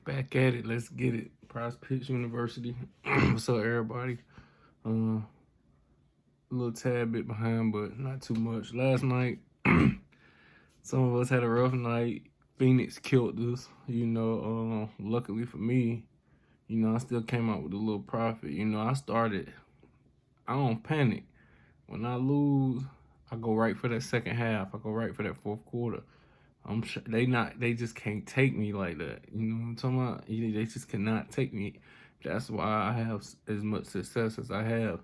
Back at it. Let's get it. Prize Picks University. What's up, everybody? A little tad bit behind, but not too much. Last night, some of us had a rough night. Phoenix killed us. Luckily for me, I still came out with a little profit. I don't panic. When I lose, I go right for that second half. I go right for that fourth quarter. I'm sure they just can't take me like that. You know what I'm talking about? They just cannot take me. That's why I have as much success as I have.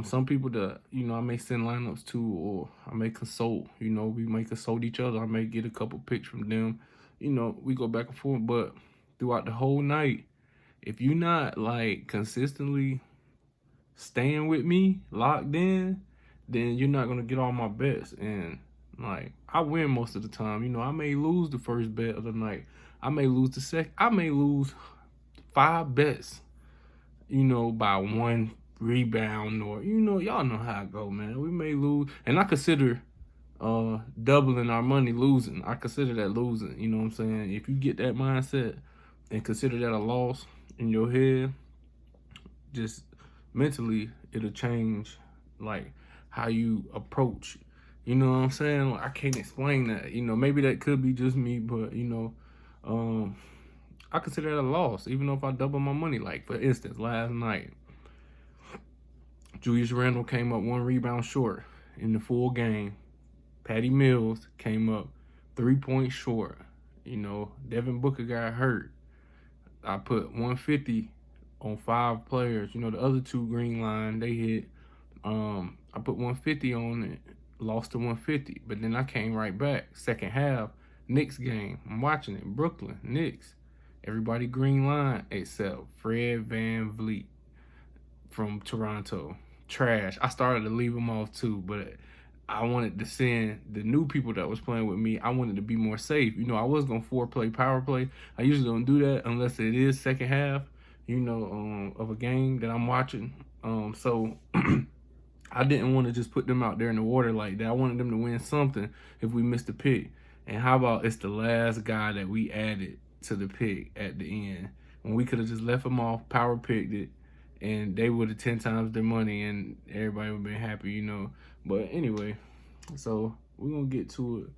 Some people that, I may send lineups to, or I may consult, we may consult each other. I may get a couple picks from them. We go back and forth, but throughout the whole night, if you're not like consistently staying with me, locked in, then you're not gonna get all my bets. And like I win most of the time. I may lose the first bet of the night. I may lose the second. I may lose 5 bets, by one rebound, or y'all know how it go, man. We may lose, and I consider doubling our money losing. I consider that losing. You know what I'm saying? If you get that mindset and consider that a loss in your head, just mentally it'll change like how you approach. You know what I'm saying? Like, I can't explain that. Maybe that could be just me, but I consider that a loss, even though if I double my money. Like for instance, last night, Julius Randle came up 1 rebound short in the full game. Patty Mills came up 3 points short. Devin Booker got hurt. I put 150 on 5 players. The other 2 green line, they hit. I put 150 on it, lost to 150, but then I came right back. Second half, Knicks game. I'm watching it. Brooklyn, Knicks. Everybody green line except Fred VanVleet from Toronto. Trash. I started to leave him off too, but I wanted to send the new people that was playing with me. I wanted to be more safe. I was going to 4-play power play. I usually don't do that unless it is second half, of a game that I'm watching. So I didn't want to just put them out there in the water like that. I wanted them to win something if we missed a pick. And how about it's the last guy that we added to the pick at the end, when we could have just left him off, power picked it, and they would have 10 times their money and everybody would have been happy, But anyway, so we're going to get to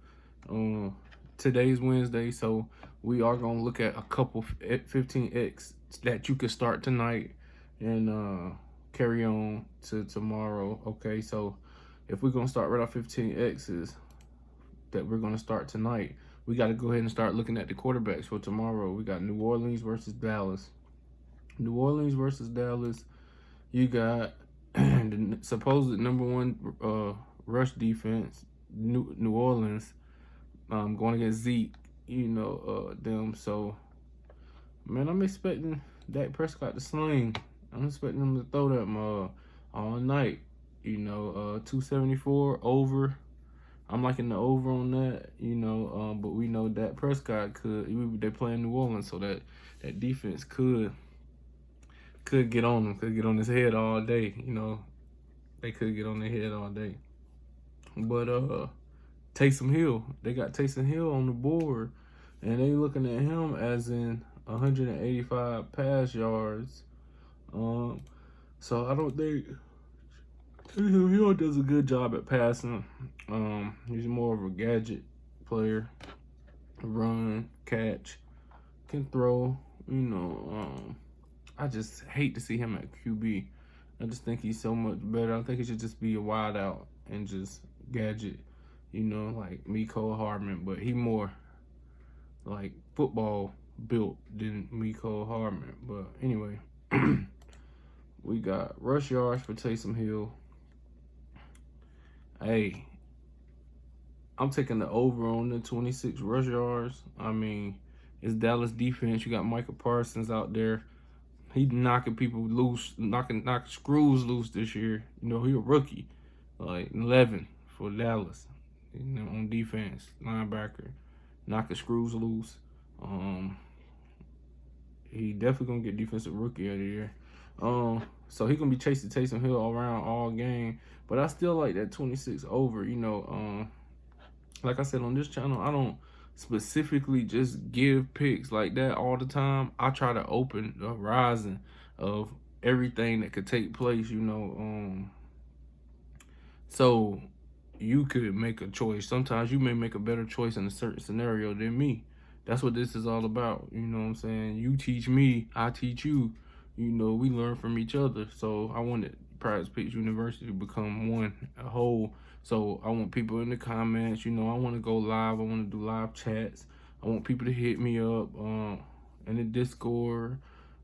it. Today's Wednesday, so we are going to look at a couple 15X that you can start tonight and carry on to tomorrow. Okay, so if we're going to start right off 15Xs that we're going to start tonight, we got to go ahead and start looking at the quarterbacks for tomorrow. We got New Orleans versus Dallas. New Orleans versus Dallas. You got the supposed number 1 rush defense, New Orleans, going against Zeke. Them. So, man, I'm expecting Dak Prescott to sling. I'm expecting him to throw that all night. 274 over. I'm liking the over on that, but we know Dak Prescott they play in New Orleans, so that defense could get on him, could get on his head all day. They could get on their head all day. But Taysom Hill, they got Taysom Hill on the board, and they looking at him as in 185 pass yards. So I don't think Taysom Hill does a good job at passing. He's more of a gadget player. Run, catch, can throw. I just hate to see him at QB. I just think he's so much better. I think he should just be a wide out and just gadget, like Mecole Hardman. But he more like football built than Mecole Hardman. But anyway, we got rush yards for Taysom Hill. Hey, I'm taking the over on the 26 rush yards. I mean, it's Dallas defense. You got Michael Parsons out there. He knocking people loose, knocking screws loose this year. He a rookie, like 11 for Dallas. On defense, linebacker, knocking screws loose. He definitely gonna get defensive rookie of the year. So he gonna be chasing Taysom Hill around all game. But I still like that 26 over. Like I said on this channel, I don't specifically just give picks like that all the time. I try to open the horizon of everything that could take place, so you could make a choice. Sometimes you may make a better choice in a certain scenario than me. That's what this is all about. You know what I'm saying? You teach me, I teach you. We learn from each other. So I wanted Prize Picks University to become a whole. So I want people in the comments. I want to go live. I want to do live chats. I want people to hit me up in the Discord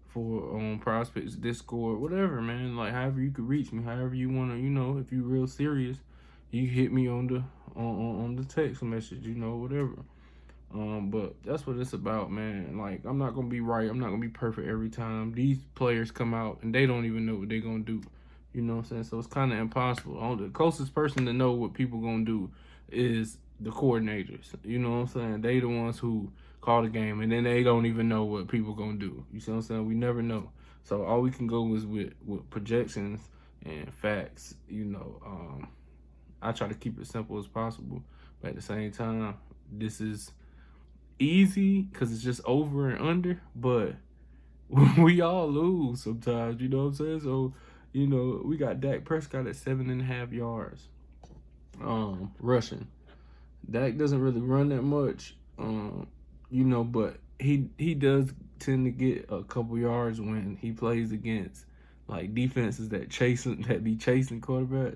for Prize Picks Discord, whatever, man. Like however you could reach me, however you wanna, if you real serious, you hit me on the text message, whatever. But that's what it's about, man. Like I'm not gonna be right. I'm not gonna be perfect every time. These players come out and they don't even know what they're gonna do. You know what I'm saying? So it's kind of impossible. The closest person to know what people gonna do is the coordinators. You know what I'm saying? They the ones who call the game, and then they don't even know what people gonna do. You see what I'm saying? We never know. So all we can go is with projections and facts. I try to keep it simple as possible, but at the same time, this is easy because it's just over and under. But we all lose sometimes. You know what I'm saying? So we got Dak Prescott at 7.5 yards rushing. Dak doesn't really run that much, but he does tend to get a couple yards when he plays against like defenses that be chasing quarterback,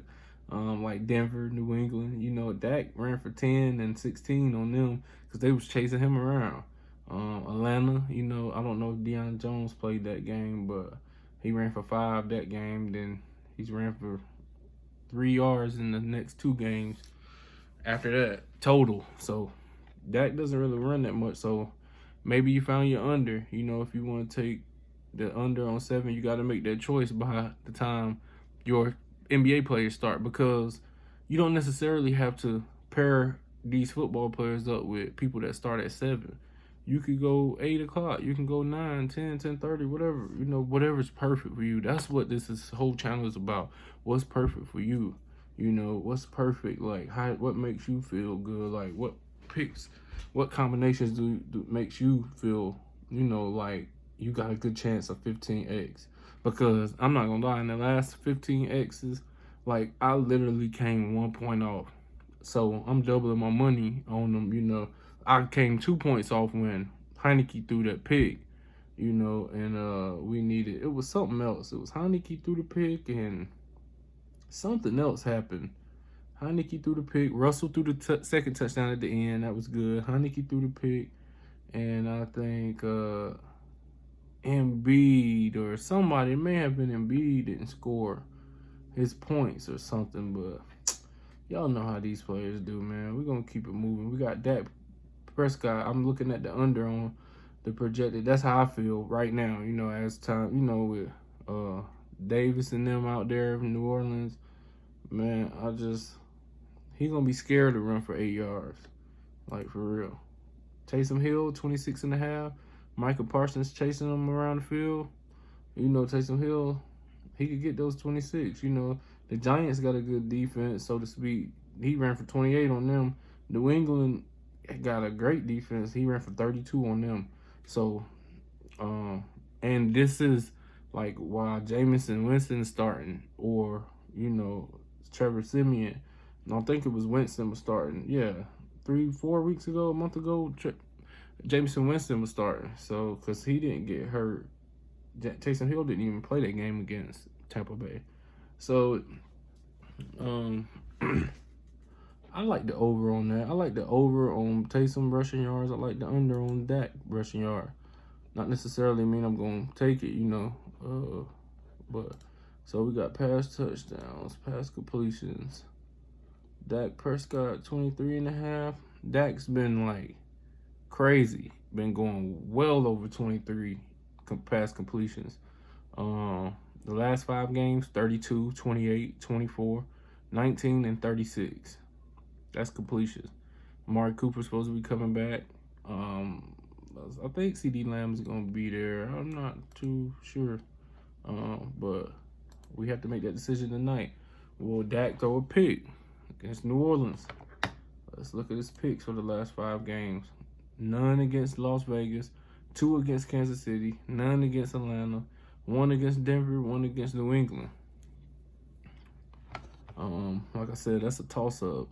like Denver, New England. Dak ran for 10 and 16 on them because they was chasing him around. Atlanta, I don't know if Deion Jones played that game, but he ran for 5 that game. Then he's ran for 3 yards in the next 2 games after that total. So Dak doesn't really run that much. So maybe you found your under. If you want to take the under on 7, you got to make that choice by the time your NBA players start, because you don't necessarily have to pair these football players up with people that start at 7. You could go 8 o'clock. You can go 9, 10, 10:30, whatever. Whatever's perfect for you. That's what this whole channel is about. What's perfect for you? What's perfect? Like what makes you feel good? Like what picks, what combinations do makes you feel, like you got a good chance of 15x. Because I'm not gonna lie, in the last 15x's, like I literally came 1 point off. So I'm doubling my money on them. I came 2 points off when Heineke threw that pick, and we needed, it was something else. It was Heineke threw the pick and something else happened. Heineke threw the pick. Russell threw the second touchdown at the end. That was good. Heineke threw the pick. And I think Embiid or somebody, it may have been Embiid, didn't score his points or something. But y'all know how these players do, man. We're going to keep it moving. We got Dak Prescott. I'm looking at the under on the projected. That's how I feel right now, as time, with Davis and them out there in New Orleans. Man, he's going to be scared to run for 8 yards. Like, for real. Taysom Hill, 26.5. Michael Parsons chasing him around the field. Taysom Hill, he could get those 26. The Giants got a good defense, so to speak. He ran for 28 on them. New England got a great defense. He ran for 32 on them. So, and this is like while Jameson Winston is starting, or, Trevor Siemian. I think it was Winston was starting. Yeah, 3-4 weeks ago, a month ago, Jameson Winston was starting. So, because he didn't get hurt. Taysom Hill didn't even play that game against Tampa Bay. So, I like the over on that. I like the over on Taysom rushing yards. I like the under on Dak rushing yard. Not necessarily mean I'm going to take it, but so we got pass touchdowns, pass completions. Dak Prescott, 23.5. Dak's been like crazy. Been going well over 23 pass completions. The last 5 games, 32, 28, 24, 19, and 36. That's completions. Amari Cooper's supposed to be coming back. I think CD Lamb is going to be there. I'm not too sure. But we have to make that decision tonight. Will Dak throw a pick against New Orleans? Let's look at his picks for the last 5 games. none against Las Vegas, 2 against Kansas City, none against Atlanta, 1 against Denver, 1 against New England. Like I said, that's a toss-up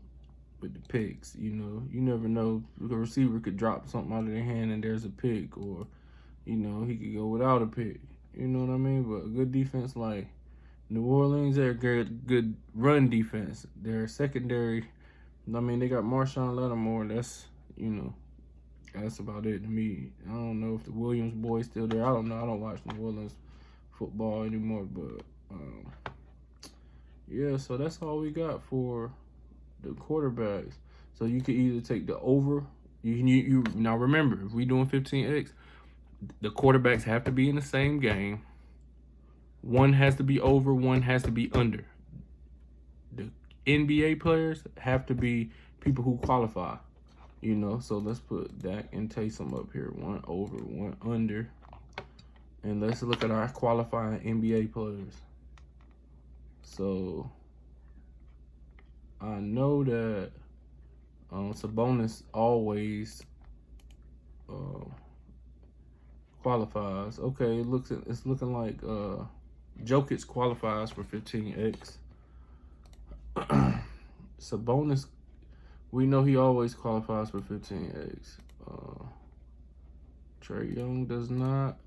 with the picks. You know, you never know. The receiver could drop something out of their hand and there's a pick, or you know, he could go without a pick. You know what I mean? But a good defense like New Orleans, they're good run defense. Their secondary, I mean, they got Marshawn Lattimore. That's, you know, that's about it to me. I don't know if the Williams boy's still there. I don't know. I don't watch New Orleans football anymore. But, yeah, so that's all we got for the quarterbacks. So you could either take the over. You now remember, if we doing 15x, the quarterbacks have to be in the same game. One has to be over, one has to be under. The NBA players have to be people who qualify. You know, so let's put Dak and Taysom up here. 1 over, 1 under. And let's look at our qualifying NBA players. So I know that Sabonis always qualifies. Okay, it's looking like Jokic qualifies for 15x. Sabonis, we know he always qualifies for 15x. Trae Young does not.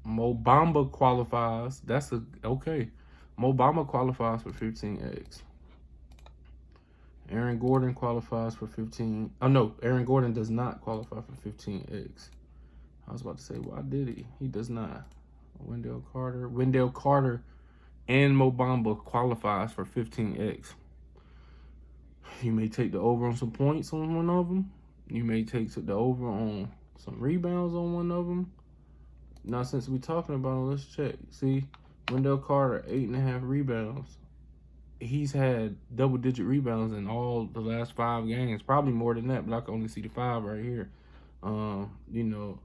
Mo Bamba qualifies. That's okay. Mo Bamba qualifies for 15x. Aaron Gordon qualifies for 15. Oh no, Aaron Gordon does not qualify for 15x. I was about to say, why did he? He does not. Wendell Carter and Mo Bamba qualifies for 15x. You may take the over on some points on one of them. You may take the over on some rebounds on one of them. Now, since we're talking about it, let's check. See, Wendell Carter, 8.5 rebounds. He's had double-digit rebounds in all the last 5 games. Probably more than that, but I can only see the 5 right here. You know,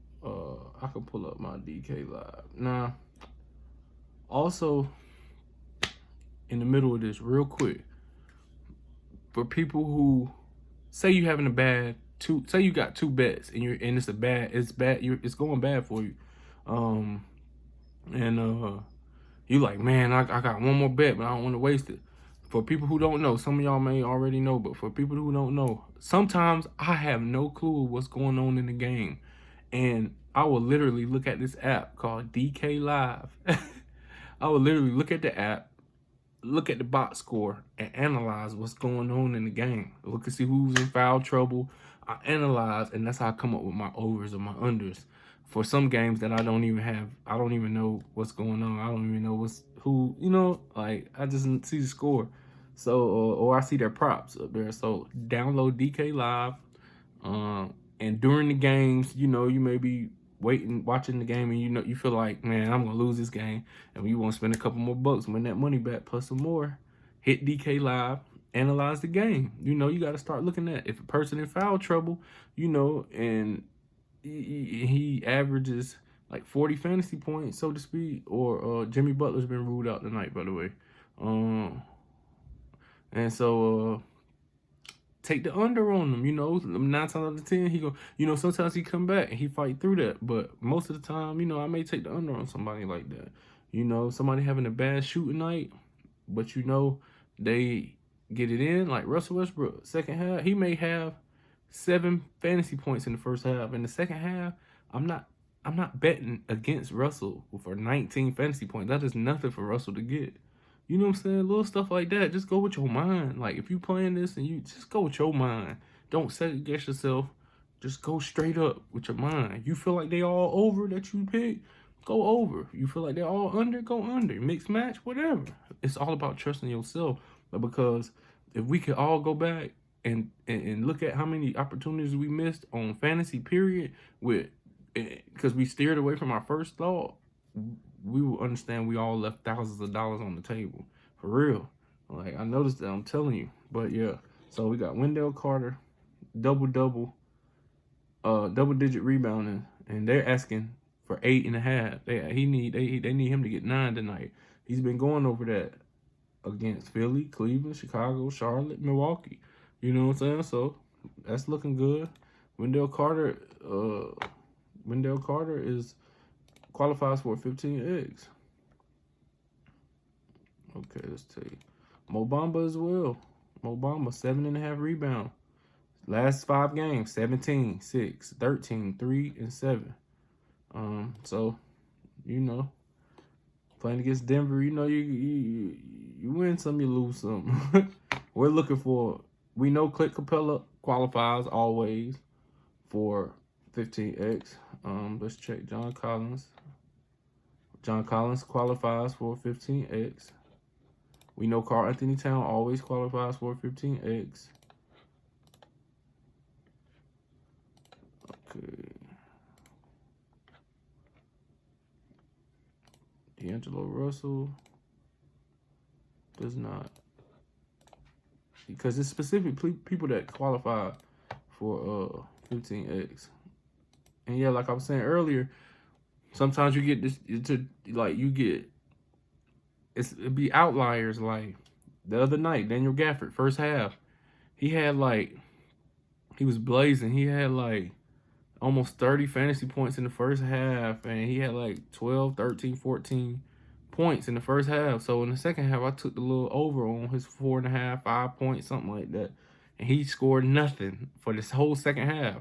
I can pull up my DK Live. Now, also, in the middle of this, real quick, for people who say you having a bad say you got 2 bets and it's going bad for you, you like, man, I got one more bet, but I don't want to waste it. For people who don't know, some of y'all may already know, but for people who don't know, sometimes I have no clue what's going on in the game. And I will literally look at this app called DK Live. I will literally look at the app, look at the box score, and analyze what's going on in the game. Look and see who's in foul trouble. I analyze, and that's how I come up with my overs or my unders. For some games that I don't even know what's going on. I don't even know who, you know, like I just see the score. So, or I see their props up there. So download DK Live. And during the games, you know, you may be watching the game, and you know, you feel like, man, I'm gonna lose this game, and you want to spend a couple more bucks, win that money back plus some more. Hit DK Live, analyze the game. You know, you got to start looking at if a person in foul trouble, you know, and he averages like 40 fantasy points, so to speak, or Jimmy Butler's been ruled out tonight, by the way. And so take the under on him, you know. 9 times out of 10, he go, you know, sometimes he come back and he fight through that. But most of the time, you know, I may take the under on somebody like that. You know, somebody having a bad shooting night, but you know, they get it in, like Russell Westbrook, second half, he may have 7 fantasy points in the first half. In the second half, I'm not betting against Russell for 19 fantasy points. That is nothing for Russell to get. You know what I'm saying? Little stuff like that. Just go with your mind. Like, if you playing this and you just go with your mind. Don't second guess yourself. Just go straight up with your mind. You feel like they all over that you pick, go over. You feel like they're all under, go under. Mix match, whatever. It's all about trusting yourself. Because if we could all go back and look at how many opportunities we missed on fantasy period because we steered away from our first thought, we will understand we all left thousands of dollars on the table. For real. Like, I noticed that, I'm telling you. But yeah, so we got Wendell Carter, double-digit rebounding, and they're asking for 8.5. They need him to get 9 tonight. He's been going over that against Philly, Cleveland, Chicago, Charlotte, Milwaukee. You know what I'm saying? So that's looking good. Wendell Carter, qualifies for 15X. Okay, let's take Mo Bamba as well. Mo Bamba, 7.5 rebounds. Last 5 games, 17, 6, 13, 3, and 7. So, you know, playing against Denver, you know, you win some, you lose some. We're looking for, we know Clint Capella qualifies always for 15X. Let's check John Collins. John Collins qualifies for 15X. We know Karl Anthony Towns always qualifies for 15X. Okay. D'Angelo Russell does not. Because it's specific people that qualify for 15X. And yeah, like I was saying earlier, sometimes you get this it'd be outliers. Like the other night, Daniel Gafford, first half, he was blazing. He had like almost 30 fantasy points in the first half, and he had like 12, 13, 14 points in the first half. So in the second half, I took the little over on his 4.5, 5 points, something like that. And he scored nothing for this whole second half.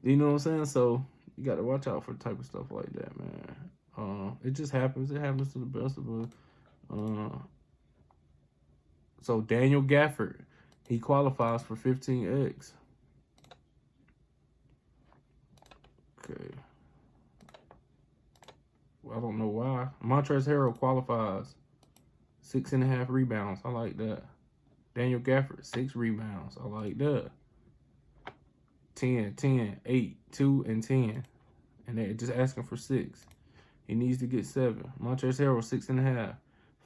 You know what I'm saying? So you got to watch out for the type of stuff like that, man. It just happens. It happens to the best of us. So Daniel Gafford, he qualifies for 15X. Okay. Well, I don't know why. Montrezl Harrell qualifies. 6.5 rebounds. I like that. Daniel Gafford, 6 rebounds. I like that. 10, 10, 8, 2, and 10. And they're just asking for 6. He needs to get 7. Montrezl Harrell, 6.5.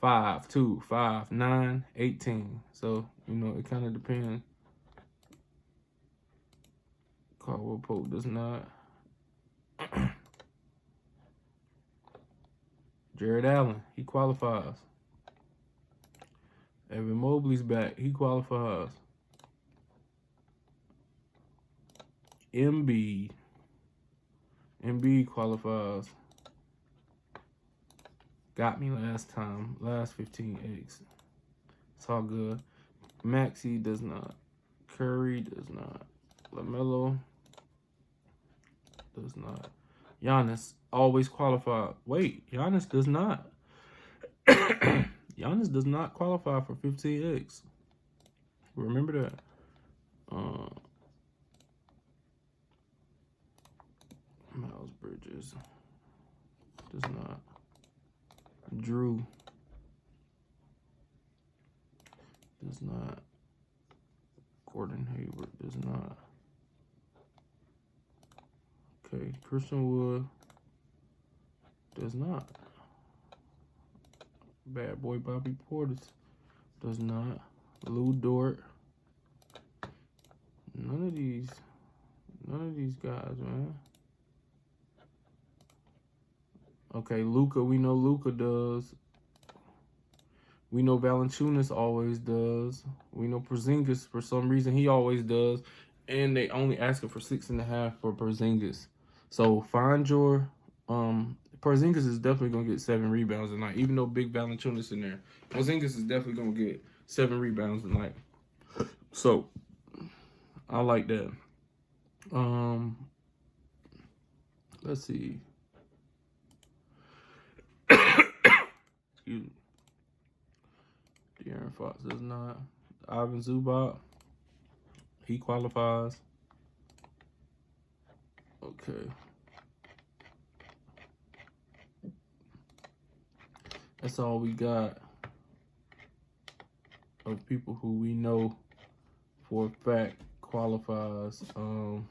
5, 2, 5, 9, 18. So, you know, it kind of depends. Caldwell Pope does not. Jared Allen, he qualifies. Evan Mobley's back. He qualifies. Embiid qualifies. Got me last time. Last 15X. It's all good. Maxey does not. Curry does not. LaMelo does not. Giannis always qualified. Wait, Giannis does not. Giannis does not qualify for 15X. Remember that. Miles Bridges does not. Drew does not. Gordon Hayward does not. Okay, Christian Wood does not. Bad boy Bobby Portis does not. Lou Dort. None of these guys, man. Okay, Luka, we know Luka does. We know Valanciunas always does. We know Porzingis, for some reason, he always does. And they only asking for 6.5 for Porzingis. So find your Porzingis is definitely gonna get 7 rebounds tonight, even though Big Valanciunas in there. Porzingis is definitely gonna get 7 rebounds tonight. So I like that. Let's see. Excuse me. De'Aaron Fox does not. Ivan Zubac, he qualifies. Okay. That's all we got of people who we know for a fact qualifies. Al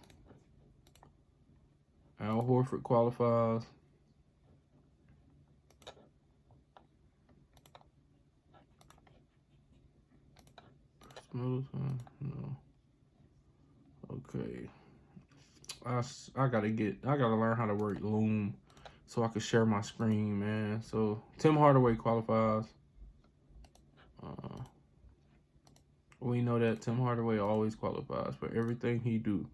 Horford qualifies. Middleton, no. Okay. I gotta learn how to work Loom so I can share my screen, man. So Tim Hardaway qualifies. We know that Tim Hardaway always qualifies for everything he do.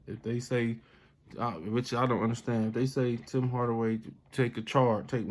If they say, which I don't understand, if they say Tim Hardaway take a charge, take